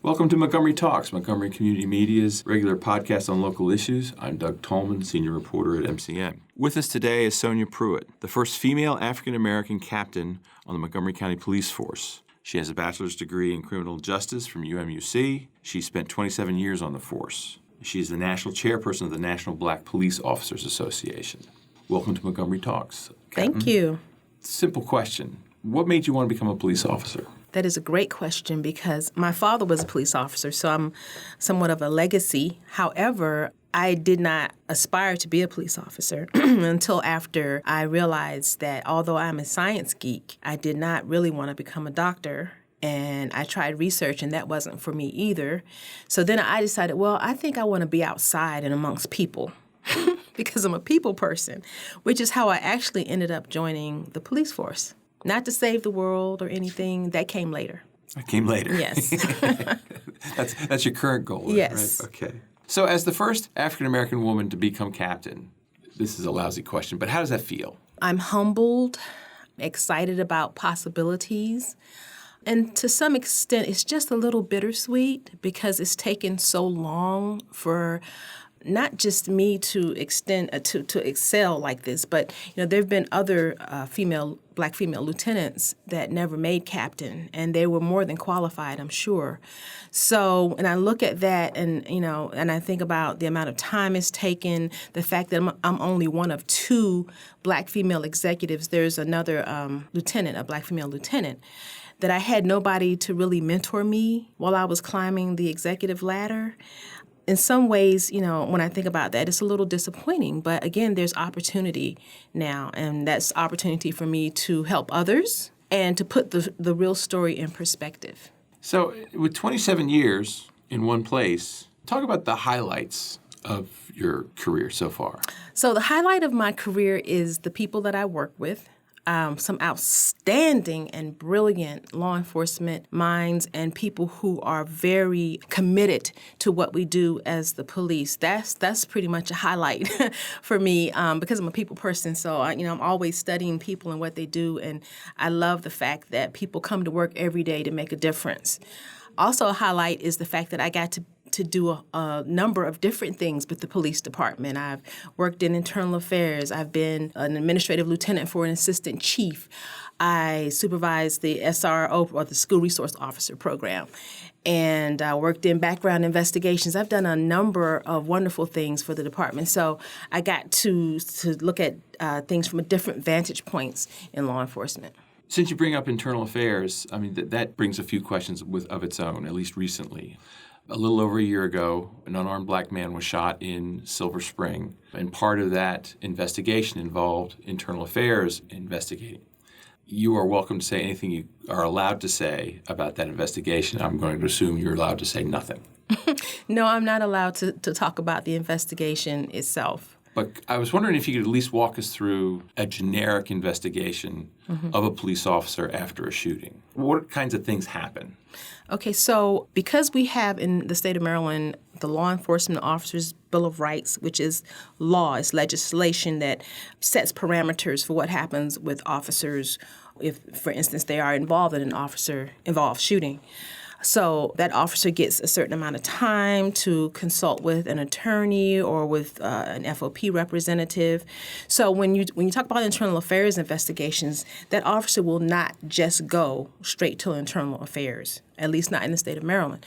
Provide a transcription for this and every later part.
Welcome to Montgomery Talks, Montgomery Community Media's regular podcast on local issues. I'm Doug Tolman, senior reporter at MCM. With us today is Sonia Pruitt, the first female African-American captain on the Montgomery County Police Force. She has a bachelor's degree in criminal justice from UMUC. She spent 27 years on the force. She is the national chairperson of the National Black Police Officers Association. Welcome to Montgomery Talks, Captain. Thank you. Simple question. What made you want to become a police officer? That is a great question because my father was a police officer, so I'm somewhat of a legacy. However, I did not aspire to be a police officer until after I realized that although I'm a science geek, I did not really want to become a doctor. And I tried research, and that wasn't for me either. So then I decided, well, I think I want to be outside and amongst people because I'm a people person, which is how I actually ended up joining the police force. Not to save the world or anything. That came later. That came later. Yes. That's your current goal, yes. Right? Okay. So as the first African-American woman to become captain, this is a lousy question, but how does that feel? I'm humbled, excited about possibilities. And to some extent, it's just a little bittersweet because it's taken so long for not just me to excel like this, but there have been other black female lieutenants that never made captain, and they were more than qualified, I'm sure. So, and I look at that, and and I think about the amount of time it's taken, the fact that I'm only one of two black female executives. There's another lieutenant, a black female lieutenant, that I had nobody to really mentor me while I was climbing the executive ladder. In some ways, when I think about that, it's a little disappointing. But again, there's opportunity now, and that's opportunity for me to help others and to put the real story in perspective. So with 27 years in one place, talk about the highlights of your career so far. So the highlight of my career is the people that I work with. Some outstanding and brilliant law enforcement minds and people who are very committed to what we do as the police. That's pretty much a highlight for me because I'm a people person. So I'm always studying people and what they do, and I love the fact that people come to work every day to make a difference. Also, a highlight is the fact that I got to do a number of different things with the police department. I've worked in internal affairs. I've been an administrative lieutenant for an assistant chief. I supervised the SRO, or the School Resource Officer program, and I worked in background investigations. I've done a number of wonderful things for the department. So I got to look at things from a different vantage points in law enforcement. Since you bring up internal affairs, that brings a few questions of its own, at least recently. A little over a year ago, an unarmed black man was shot in Silver Spring, and part of that investigation involved internal affairs investigating. You are welcome to say anything you are allowed to say about that investigation. I'm going to assume you're allowed to say nothing. No, I'm not allowed to talk about the investigation itself. But I was wondering if you could at least walk us through a generic investigation of a police officer after a shooting. What kinds of things happen? Okay, so because we have in the state of Maryland the Law Enforcement Officers Bill of Rights, which is law, it's legislation that sets parameters for what happens with officers if, for instance, they are involved in an officer-involved shooting. So that officer gets a certain amount of time to consult with an attorney or with an FOP representative. So when you talk about internal affairs investigations, that officer will not just go straight to internal affairs, at least not in the state of Maryland.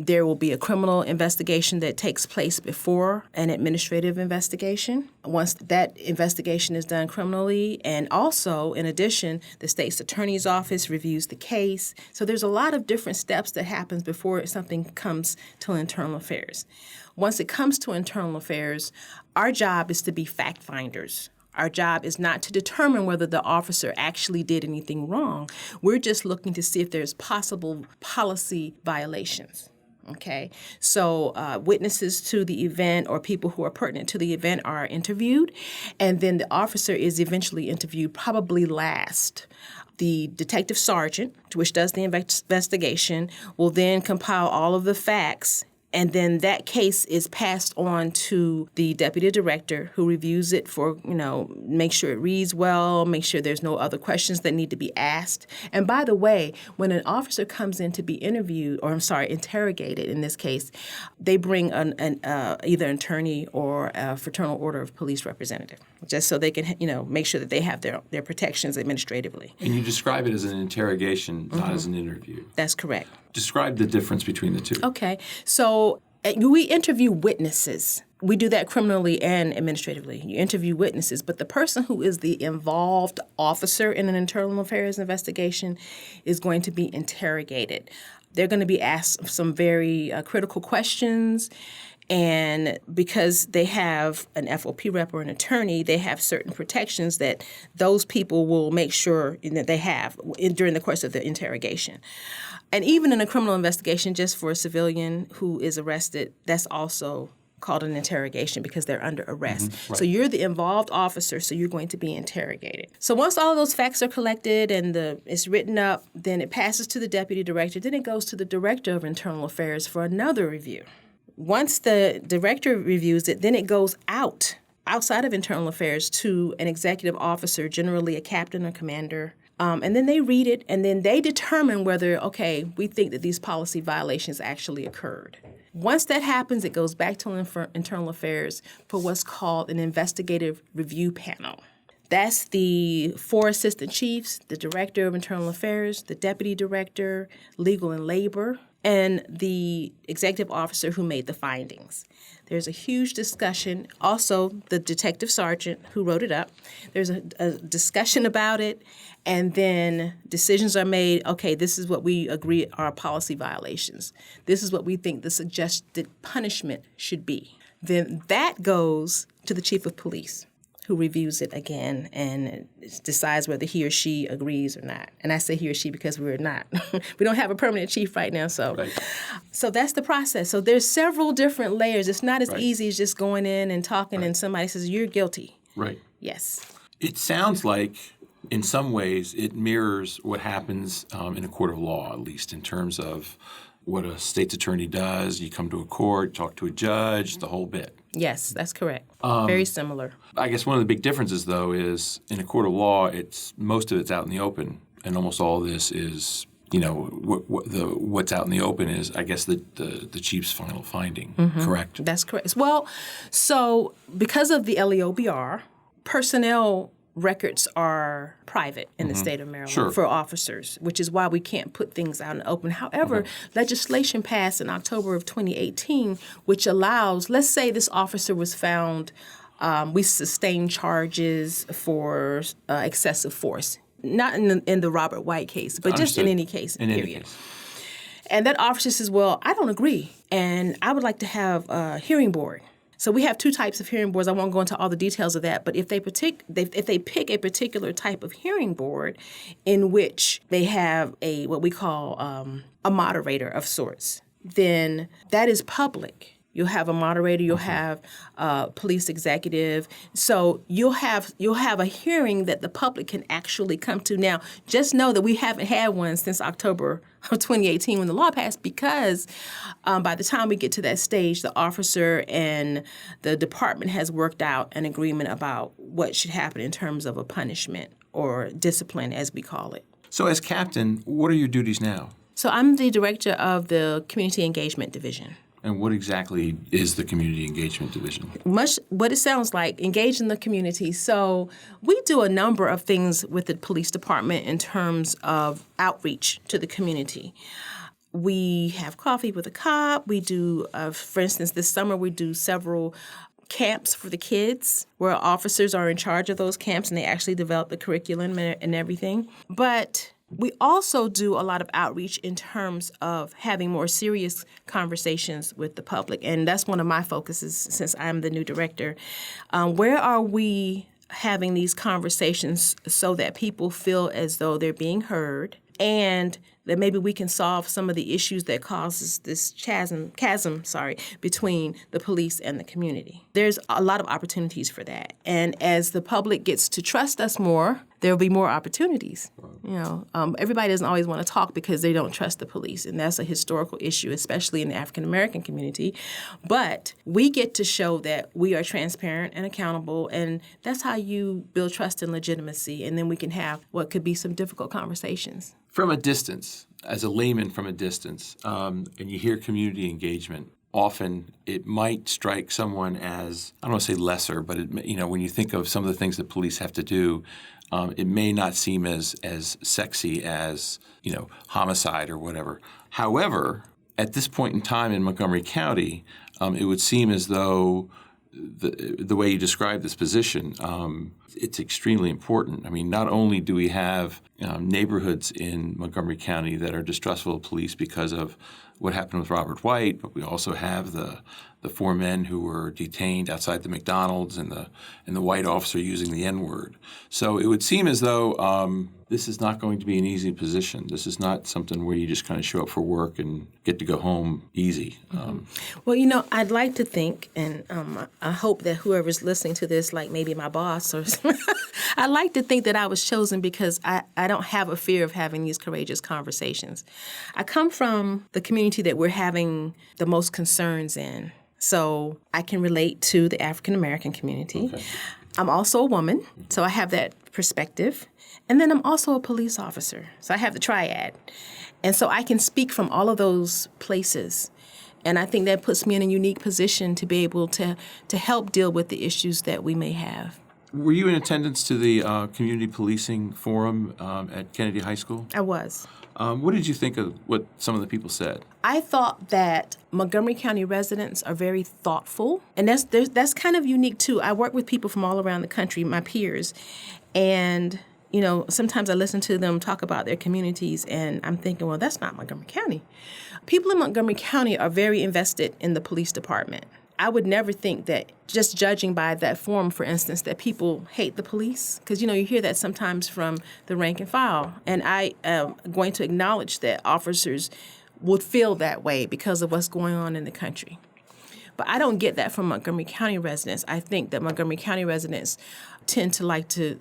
There will be a criminal investigation that takes place before an administrative investigation. Once that investigation is done criminally, and also, in addition, the state's attorney's office reviews the case. So there's a lot of different steps that happens before something comes to internal affairs. Once it comes to internal affairs, our job is to be fact finders. Our job is not to determine whether the officer actually did anything wrong. We're just looking to see if there's possible policy violations. Okay, so witnesses to the event or people who are pertinent to the event are interviewed, and then the officer is eventually interviewed probably last. The detective sergeant, which does the investigation, will then compile all of the facts And then that case is passed on to the deputy director, who reviews it for, make sure it reads well, make sure there's no other questions that need to be asked. And by the way, when an officer comes in to be interrogated in this case, they bring either an attorney or a fraternal order of police representative, just so they can, make sure that they have their protections administratively. And you describe it as an interrogation, not as an interview. That's correct. Describe the difference between the two. Okay. So we interview witnesses. We do that criminally and administratively. You interview witnesses, but the person who is the involved officer in an internal affairs investigation is going to be interrogated. They're going to be asked some very critical questions. And because they have an FOP rep or an attorney, they have certain protections that those people will make sure that they have during the course of the interrogation. And even in a criminal investigation, just for a civilian who is arrested, that's also called an interrogation because they're under arrest. Mm-hmm. Right. So you're the involved officer, so you're going to be interrogated. So once all of those facts are collected and it's written up, then it passes to the deputy director. Then it goes to the director of internal affairs for another review. Once the director reviews it, then it goes outside of internal affairs to an executive officer, generally a captain or commander. And then they read it, and then they determine whether, we think that these policy violations actually occurred. Once that happens, it goes back to internal affairs for what's called an investigative review panel. That's the 4 assistant chiefs, the director of internal affairs, the deputy director, legal and labor, and the executive officer who made the findings. There's a huge discussion. Also, the detective sergeant who wrote it up. There's a discussion about it, and then decisions are made. Okay, this is what we agree are policy violations. This is what we think the suggested punishment should be. Then that goes to the chief of police, who reviews it again and decides whether he or she agrees or not. And I say he or she because we're not. We don't have a permanent chief right now, so that's the process. So there's several different layers. It's not as easy as just going in and talking and somebody says, you're guilty. Right. Yes. It sounds like, in some ways, it mirrors what happens in a court of law, at least in terms of what a state's attorney does. You come to a court, talk to a judge, the whole bit. Yes, that's correct. Very similar. I guess one of the big differences, though, is in a court of law, most of it's out in the open, and almost all of this is, what's out in the open is, I guess, the chief's final finding. Mm-hmm. Correct? That's correct. Well, so because of the LEOBR, personnel records are private in the state of Maryland for officers, which is why we can't put things out in the open. However, legislation passed in October of 2018, which allows, let's say this officer was found, we sustained charges for excessive force, not in the Robert White case, but just in any case, period. And that officer says, well, I don't agree, and I would like to have a hearing board. So we have 2 types of hearing boards. I won't go into all the details of that, but if they pick a particular type of hearing board in which they have what we call a moderator of sorts, then that is public. You'll have a moderator. You'll have a police executive. So you'll have a hearing that the public can actually come to. Now, just know that we haven't had one since October of 2018 when the law passed, because by the time we get to that stage, the officer and the department has worked out an agreement about what should happen in terms of a punishment or discipline, as we call it. So as captain, what are your duties now? So I'm the director of the Community Engagement Division. And what exactly is the Community Engagement Division? Much what it sounds like, engage in the community. So we do a number of things with the police department in terms of outreach to the community. We have coffee with a cop. We do, for instance, this summer we do several camps for the kids where officers are in charge of those camps and they actually develop the curriculum and everything. But we also do a lot of outreach in terms of having more serious conversations with the public, and that's one of my focuses since I'm the new director. Where are we having these conversations so that people feel as though they're being heard and that maybe we can solve some of the issues that causes this chasm between the police and the community. There's a lot of opportunities for that. And as the public gets to trust us more, there will be more opportunities. Everybody doesn't always want to talk because they don't trust the police, and that's a historical issue, especially in the African American community. But we get to show that we are transparent and accountable, and that's how you build trust and legitimacy, and then we can have what could be some difficult conversations. From a distance, as a layman from a distance, and you hear community engagement, often it might strike someone as, I don't want to say lesser, but when you think of some of the things that police have to do, it may not seem as sexy as, homicide or whatever. However, at this point in time in Montgomery County, it would seem as though the way you describe this position, it's extremely important. I mean, not only do we have neighborhoods in Montgomery County that are distrustful of police because of what happened with Robert White, but we also have the 4 men who were detained outside the McDonald's and the white officer using the N-word. So it would seem as though this is not going to be an easy position. This is not something where you just kind of show up for work and get to go home easy. Well, I'd like to think, and I hope that whoever's listening to this, like maybe my boss or I'd like to think that I was chosen because I don't have a fear of having these courageous conversations. I come from the community that we're having the most concerns in. So I can relate to the African American community. Okay. I'm also a woman, so I have that perspective. And then I'm also a police officer, so I have the triad. And so I can speak from all of those places. And I think that puts me in a unique position to be able to help deal with the issues that we may have. Were you in attendance to the Community Policing Forum at Kennedy High School? I was. What did you think of what some of the people said? I thought that Montgomery County residents are very thoughtful, and that's kind of unique too. I work with people from all around the country, my peers, and sometimes I listen to them talk about their communities, and I'm thinking, well, that's not Montgomery County. People in Montgomery County are very invested in the police department. I would never think that, just judging by that forum, for instance, that people hate the police. Because, you hear that sometimes from the rank and file. And I am going to acknowledge that officers would feel that way because of what's going on in the country. But I don't get that from Montgomery County residents. I think that Montgomery County residents tend to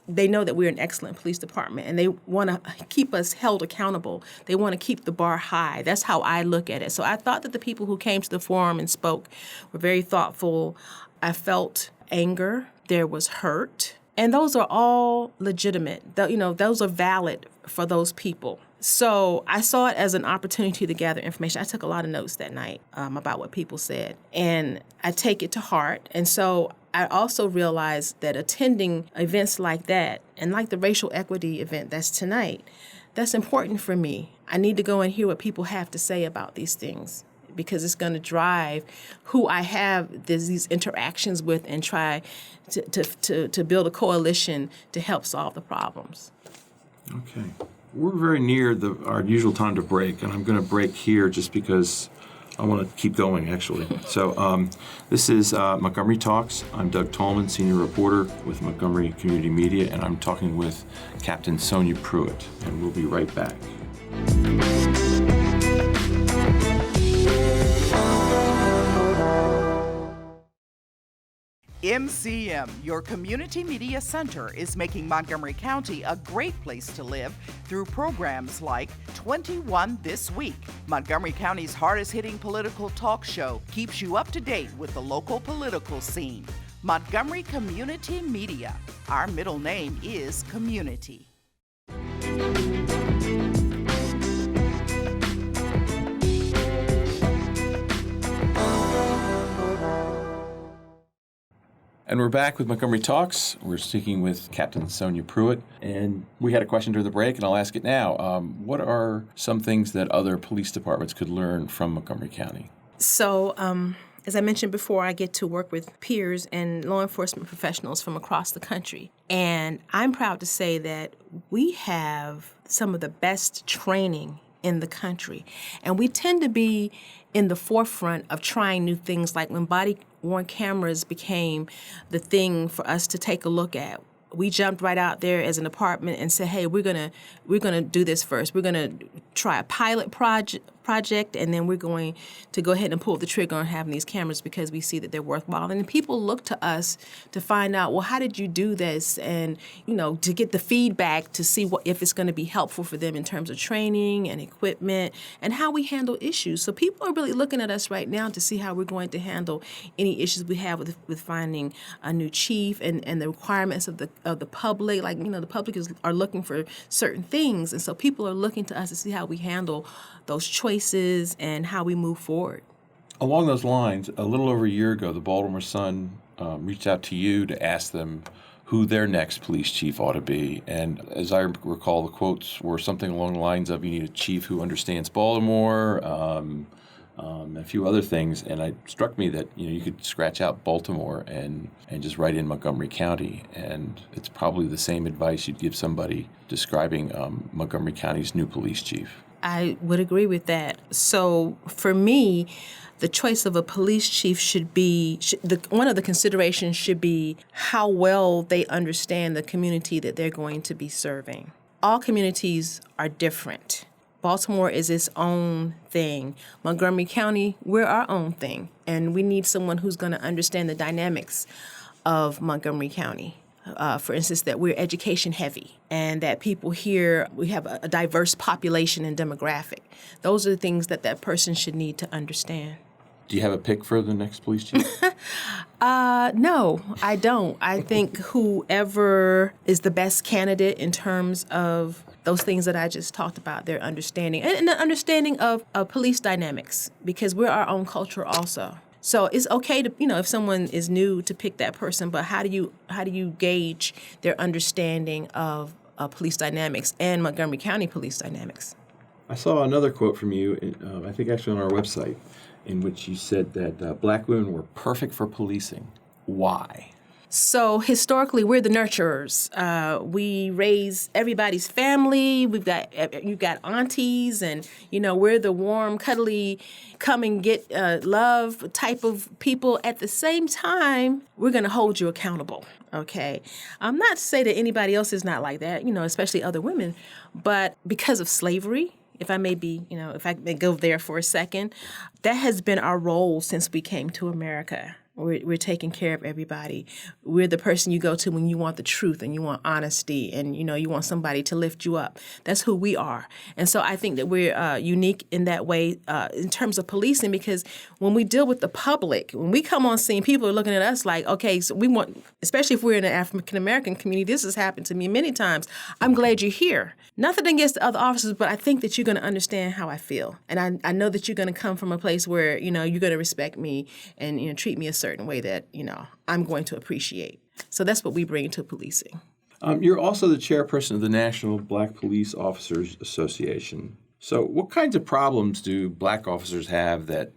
they know that we're an excellent police department, and they want to keep us held accountable. They want to keep the bar high. That's how I look at it. So I thought that the people who came to the forum and spoke were very thoughtful. I felt anger. There was hurt. And those are all legitimate. Those are valid for those people. So I saw it as an opportunity to gather information. I took a lot of notes that night about what people said, and I take it to heart. And so I also realized that attending events like that, and like the racial equity event that's tonight, that's important for me. I need to go and hear what people have to say about these things, because it's going to drive who I have these interactions with and try to build a coalition to help solve the problems. Okay. We're very near our usual time to break, and I'm going to break here just because I want to keep going, actually. So this is Montgomery Talks. I'm Doug Tallman, senior reporter with Montgomery Community Media, and I'm talking with Captain Sonia Pruitt, and we'll be right back. MCM, your community media center, is making Montgomery County a great place to live through programs like 21 This Week. Montgomery County's hardest-hitting political talk show keeps you up to date with the local political scene. Montgomery Community Media. Our middle name is Community. And we're back with Montgomery Talks. We're speaking with Captain Sonia Pruitt. And we had a question during the break, and I'll ask it now. What are some things that other police departments could learn from Montgomery County? So, as I mentioned before, I get to work with peers and law enforcement professionals from across the country. And I'm proud to say that we have some of the best training in the country. And we tend to be in the forefront of trying new things, like when body-worn cameras became the thing for us to take a look at. we jumped right out there as an department and said, hey, we're gonna do this first. We're gonna try a pilot project, and then we're going to go ahead and pull the trigger on having these cameras because we see that they're worthwhile. And people look to us to find out, well, how did you do this? And, to get the feedback to see if it's going to be helpful for them in terms of training and equipment and how we handle issues. So people are really looking at us right now to see how we're going to handle any issues we have with finding a new chief and the requirements of the public. Like, the public are looking for certain things. And so people are looking to us to see how we handle those choices and how we move forward. Along those lines, a little over a year ago, the Baltimore Sun reached out to you to ask them who their next police chief ought to be. And as I recall, the quotes were something along the lines of, you need a chief who understands Baltimore, a few other things. And it struck me that, you could scratch out Baltimore and just write in Montgomery County. And it's probably the same advice you'd give somebody describing Montgomery County's new police chief. I would agree with that. So for me, the choice of a police chief should be, one of the considerations should be how well they understand the community that they're going to be serving. All communities are different. Baltimore is its own thing. Montgomery County, we're our own thing. And we need someone who's going to understand the dynamics of Montgomery County. For instance, that we're education heavy and that people here, we have a diverse population and demographic. Those are the things that person should need to understand. Do you have a pick for the next police chief? No, I don't. I think whoever is the best candidate in terms of those things that I just talked about, their understanding and the understanding of police dynamics, because we're our own culture also. So it's okay to, if someone is new, to pick that person, but how do you gauge their understanding of police dynamics and Montgomery County police dynamics? I saw another quote from you, I think actually on our website, in which you said that black women were perfect for policing. Why? So historically, we're the nurturers. We raise everybody's family. You've got aunties, and we're the warm, cuddly, come and get love type of people. At the same time, we're going to hold you accountable. Okay, I'm not to say that anybody else is not like that. Especially other women, but because of slavery. If I may go there for a second, that has been our role since we came to America. We're taking care of everybody. We're the person you go to when you want the truth and you want honesty and, you want somebody to lift you up. That's who we are. And so I think that we're unique in that way in terms of policing, because when we deal with the public, when we come on scene, people are looking at us like, okay, so we want, especially if we're in an African-American community, this has happened to me many times. I'm glad you're here. Nothing against the other officers, but I think that you're going to understand how I feel. And I know that you're going to come from a place where, you're going to respect me and, treat me a certain way that, I'm going to appreciate. So that's what we bring to policing. You're also the chairperson of the National Black Police Officers Association. So what kinds of problems do black officers have that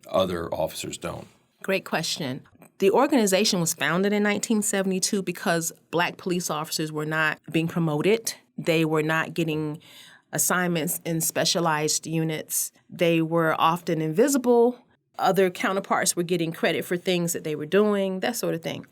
other officers don't? Great question. The organization was founded in 1972 because black police officers were not being promoted. They were not getting assignments in specialized units. They were often invisible. Other counterparts were getting credit for things that they were doing, that sort of thing.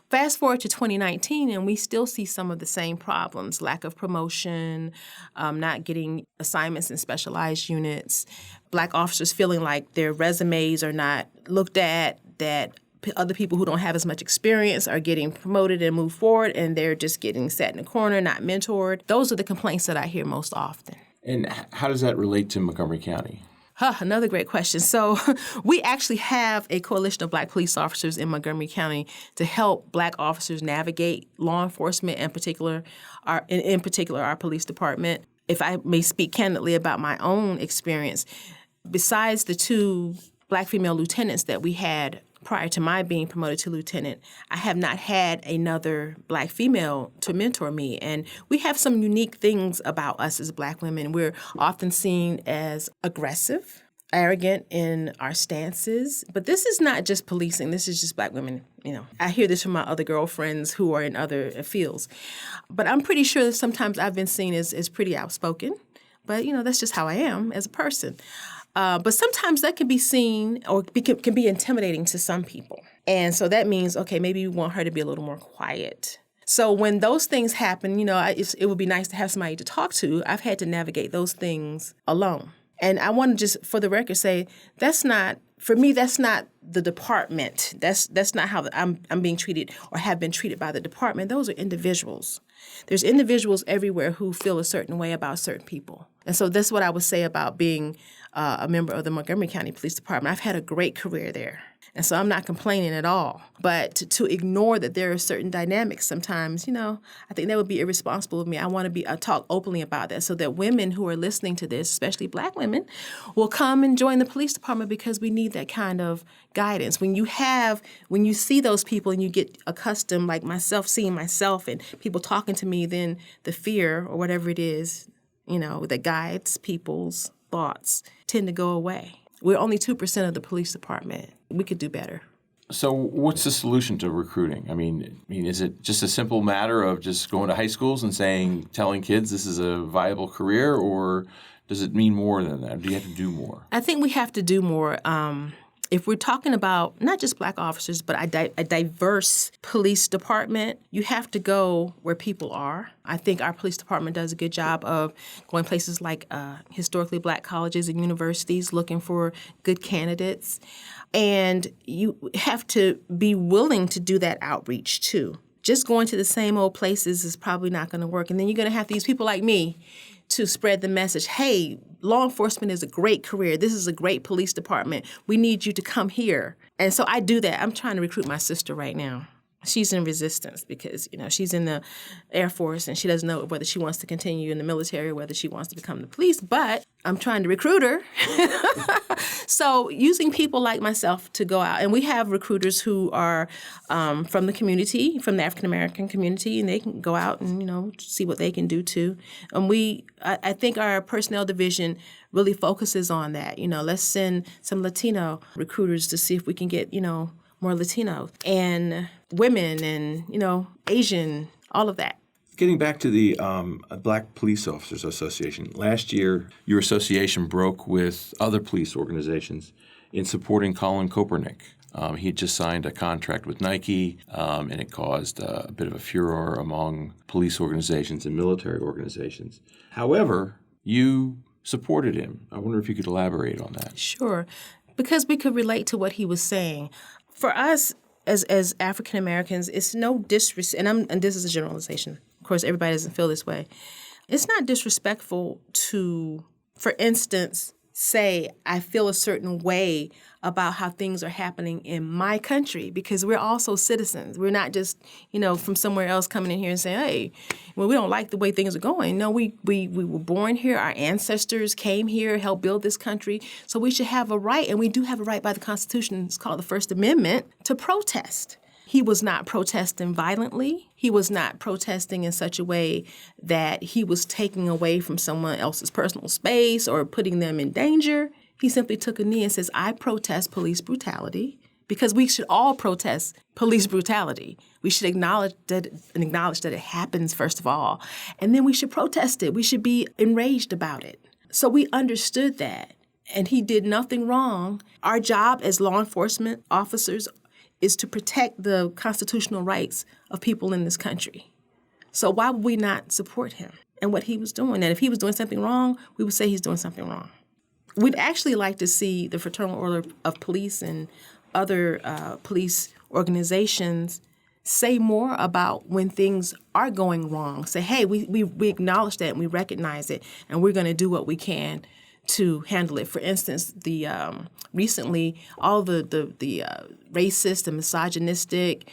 Fast forward to 2019, and we still see some of the same problems: lack of promotion, not getting assignments in specialized units, black officers feeling like their resumes are not looked at, that other people who don't have as much experience are getting promoted and moved forward, and they're just getting sat in a corner, not mentored. Those are the complaints that I hear most often. And how does that relate to Montgomery County? Another great question. So we actually have a coalition of black police officers in Montgomery County to help black officers navigate law enforcement, in particular our police department. If I may speak candidly about my own experience, besides the 2 black female lieutenants that we had prior to my being promoted to lieutenant, I have not had another black female to mentor me. And we have some unique things about us as black women. We're often seen as aggressive, arrogant in our stances. But this is not just policing. This is just black women. I hear this from my other girlfriends who are in other fields. But I'm pretty sure that sometimes I've been seen as pretty outspoken. But, that's just how I am as a person. But sometimes that can be seen or can be intimidating to some people. And so that means, okay, maybe you want her to be a little more quiet. So when those things happen, it would be nice to have somebody to talk to. I've had to navigate those things alone. And I want to just, for the record, say that's not the department. That's not how I'm being treated or have been treated by the department. Those are individuals. There's individuals everywhere who feel a certain way about certain people. And so that's what I would say about being a member of the Montgomery County Police Department. I've had a great career there. And so I'm not complaining at all. But to ignore that there are certain dynamics sometimes, I think that would be irresponsible of me. I want to talk openly about that so that women who are listening to this, especially Black women, will come and join the police department because we need that kind of guidance. When you see those people and you get accustomed, like myself, seeing myself and people talking to me, then the fear or whatever it is, that guides people's thoughts tend to go away. We're only 2% of the police department. We could do better. So what's the solution to recruiting? I mean, is it just a simple matter of just going to high schools and telling kids this is a viable career, or does it mean more than that? Do you have to do more? I think we have to do more. If we're talking about not just Black officers, but a diverse police department, you have to go where people are. I think our police department does a good job of going places like historically Black colleges and universities looking for good candidates. And you have to be willing to do that outreach, too. Just going to the same old places is probably not going to work. And then you're going to have these people like me to spread the message, hey, law enforcement is a great career. This is a great police department. We need you to come here. And so I do that. I'm trying to recruit my sister right now. She's in resistance because, she's in the Air Force and she doesn't know whether she wants to continue in the military or whether she wants to become the police. But I'm trying to recruit her. So using people like myself to go out. And we have recruiters who are from the community, from the African-American community, and they can go out and, see what they can do too. And I think our personnel division really focuses on that. Let's send some Latino recruiters to see if we can get, more Latino and women and, Asian, all of that. Getting back to the Black Police Officers Association, last year your association broke with other police organizations in supporting Colin Kaepernick. He had just signed a contract with Nike, and it caused a bit of a furor among police organizations and military organizations. However, you supported him. I wonder if you could elaborate on that. Sure, because we could relate to what he was saying. For us, as African Americans, it's no disrespect, and this is a generalization. Of course, everybody doesn't feel this way. It's not disrespectful to, for instance, say, I feel a certain way about how things are happening in my country, because we're also citizens. We're not just, from somewhere else coming in here and saying, hey, well, we don't like the way things are going. No, we were born here. Our ancestors came here, helped build this country. So we should have a right, and we do have a right by the Constitution. It's called the First Amendment, to protest. He was not protesting violently. He was not protesting in such a way that he was taking away from someone else's personal space or putting them in danger. He simply took a knee and says, I protest police brutality, because we should all protest police brutality. We should acknowledge that it happens, first of all, and then we should protest it. We should be enraged about it. So we understood that, and he did nothing wrong. Our job as law enforcement officers is to protect the constitutional rights of people in this country. So why would we not support him and what he was doing? And if he was doing something wrong, we would say he's doing something wrong. We'd actually like to see the Fraternal Order of Police and other police organizations say more about when things are going wrong. Say, hey, we acknowledge that and we recognize it, and we're going to do what we can to handle it. For instance, the recently all the racist and misogynistic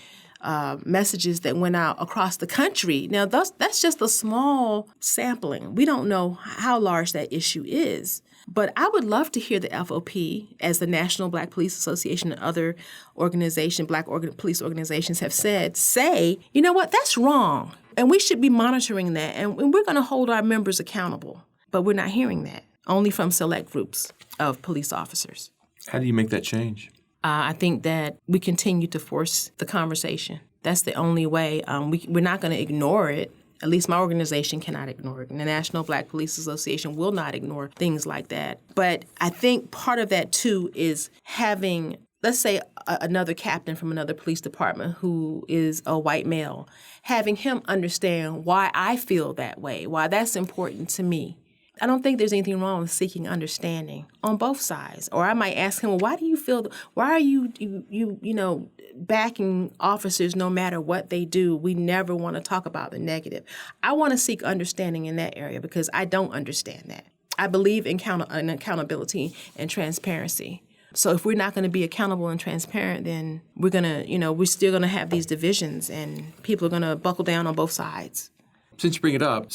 messages that went out across the country. Now, that's just a small sampling. We don't know how large that issue is. But I would love to hear the FOP, as the National Black Police Association and other organizations, police organizations have said, say, you know what, that's wrong. And we should be monitoring that. And we're going to hold our members accountable. But we're not hearing that, only from select groups of police officers. How do you make that change? I think that we continue to force the conversation. That's the only way. We're not going to ignore it. At least my organization cannot ignore it. And the National Black Police Association will not ignore things like that. But I think part of that, too, is having let's say another captain from another police department who is a white male, having him understand why I feel that way, why that's important to me. I don't think there's anything wrong with seeking understanding on both sides. Or I might ask him, well, why do you feel, why are you backing officers no matter what they do? We never want to talk about the negative. I want to seek understanding in that area because I don't understand that. I believe in accountability and transparency. So if we're not going to be accountable and transparent, then we're still going to have these divisions and people are going to buckle down on both sides. Since you bring it up,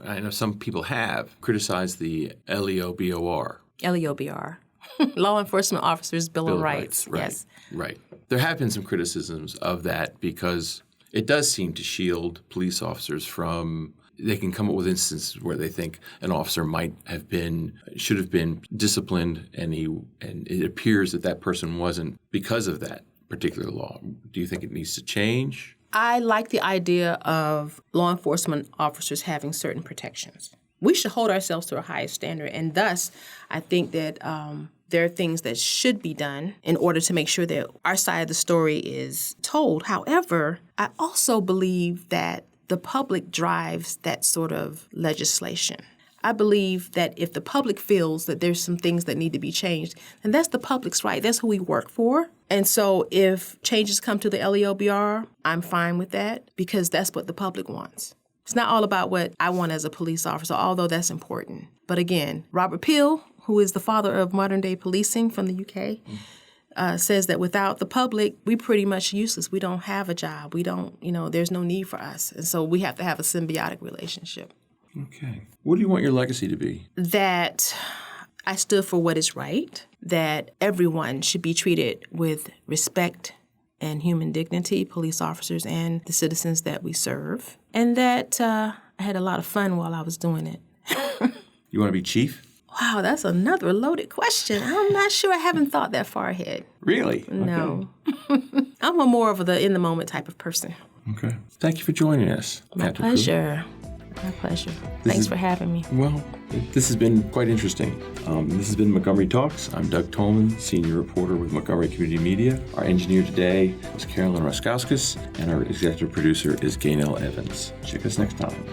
I know some people have criticized the LEOBOR. LEOBR. Law Enforcement Officers Bill of Rights. Right, yes. Right. There have been some criticisms of that because it does seem to shield police officers from, they can come up with instances where they think an officer should have been disciplined and it appears that person wasn't because of that particular law. Do you think it needs to change? I like the idea of law enforcement officers having certain protections. We should hold ourselves to a higher standard, and thus I think that there are things that should be done in order to make sure that our side of the story is told. However, I also believe that the public drives that sort of legislation. I believe that if the public feels that there's some things that need to be changed, then that's the public's right. That's who we work for. And so if changes come to the LEOBR, I'm fine with that because that's what the public wants. It's not all about what I want as a police officer, although that's important. But again, Robert Peel, who is the father of modern-day policing from the UK, says that without the public, we're pretty much useless. We don't have a job. We don't, there's no need for us. And so we have to have a symbiotic relationship. Okay. What do you want your legacy to be? That I stood for what is right, that everyone should be treated with respect and human dignity, police officers and the citizens that we serve, and that I had a lot of fun while I was doing it. You want to be chief? Wow, that's another loaded question. I'm not sure. I haven't thought that far ahead. Really? No. Okay. I'm more of the in-the-moment type of person. Okay. Thank you for joining us. My pleasure. My pleasure. Thanks for having me. Well, this has been quite interesting. This has been Montgomery Talks. I'm Doug Tolman, senior reporter with Montgomery Community Media. Our engineer today was Carolyn Raskowskis, and our executive producer is Gaynell Evans. Check us next time.